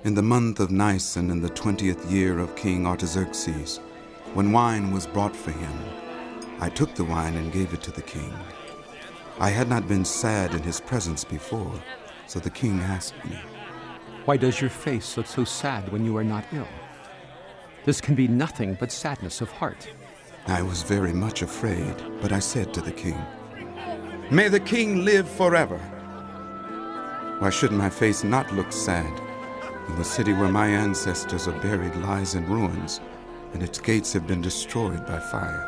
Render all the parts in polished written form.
In the month of Nisan, in the 20th year of King Artaxerxes, when wine was brought for him, I took the wine and gave it to the king. I had not been sad in his presence before, so the king asked me, "Why does your face look so sad when you are not ill? This can be nothing but sadness of heart." I was very much afraid, but I said to the king, "May the king live forever. Why should my face not look sad when the city where my ancestors are buried lies in ruins, and its gates have been destroyed by fire?"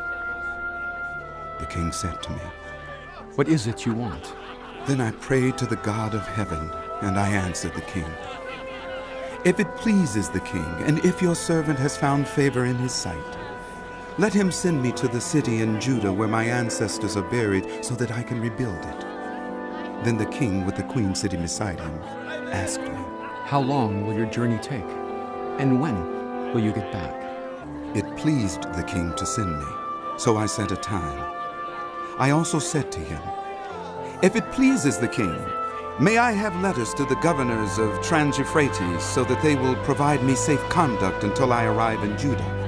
The king said to me, "What is it you want?" Then I prayed to the God of heaven, and I answered the king, "If it pleases the king, and if your servant has found favor in his sight, let him send me to the city in Judah where my ancestors are buried, so that I can rebuild it." Then the king, with the queen sitting beside him, asked me, "How long will your journey take? And when will you get back?" It pleased the king to send me, so I set a time. I also said to him, "If it pleases the king, may I have letters to the governors of Trans-Euphrates, so that they will provide me safe conduct until I arrive in Judah?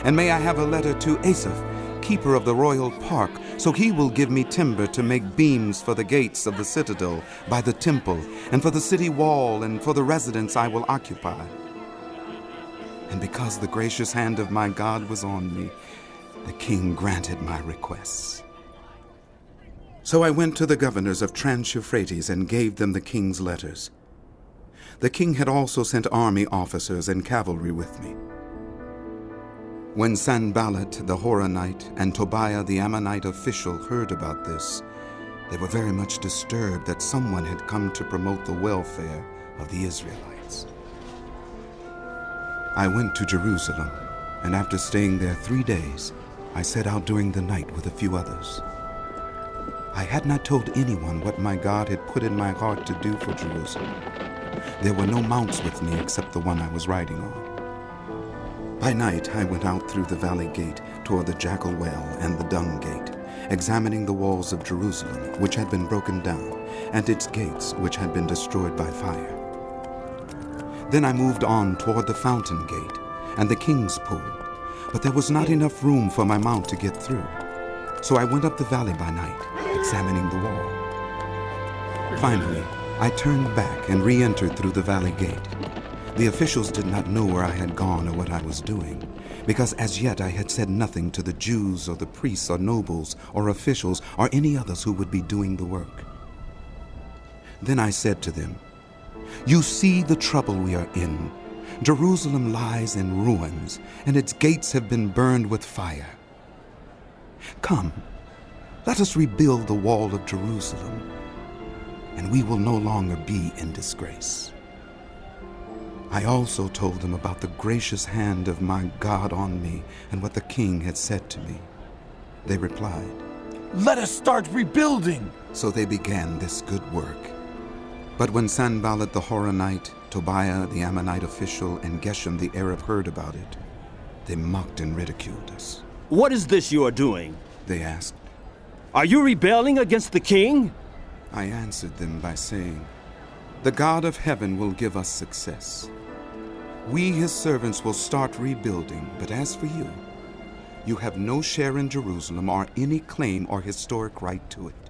And may I have a letter to Asaph, keeper of the royal park, so he will give me timber to make beams for the gates of the citadel, by the temple, and for the city wall, and for the residence I will occupy." And because the gracious hand of my God was on me, the king granted my requests. So I went to the governors of Trans-Euphrates and gave them the king's letters. The king had also sent army officers and cavalry with me. When Sanballat the Horonite and Tobiah the Ammonite official heard about this, they were very much disturbed that someone had come to promote the welfare of the Israelites. I went to Jerusalem, and after staying there 3 days, I set out during the night with a few others. I had not told anyone what my God had put in my heart to do for Jerusalem. There were no mounts with me except the one I was riding on. By night I went out through the valley gate toward the jackal well and the dung gate, examining the walls of Jerusalem, which had been broken down, and its gates, which had been destroyed by fire. Then I moved on toward the fountain gate and the king's pool, but there was not enough room for my mount to get through. So I went up the valley by night, examining the wall. Finally, I turned back and re-entered through the valley gate. The officials did not know where I had gone or what I was doing, because as yet I had said nothing to the Jews or the priests or nobles or officials or any others who would be doing the work. Then I said to them, "You see the trouble we are in. Jerusalem lies in ruins, and its gates have been burned with fire. Come, let us rebuild the wall of Jerusalem, and we will no longer be in disgrace." I also told them about the gracious hand of my God on me and what the king had said to me. They replied, "Let us start rebuilding." So they began this good work. But when Sanballat the Horonite, Tobiah the Ammonite official, and Geshem the Arab heard about it, they mocked and ridiculed us. "What is this you are doing?" They asked. "Are you rebelling against the king?" I answered them by saying, "The God of heaven will give us success. We, his servants, will start rebuilding, but as for you, you have no share in Jerusalem or any claim or historic right to it.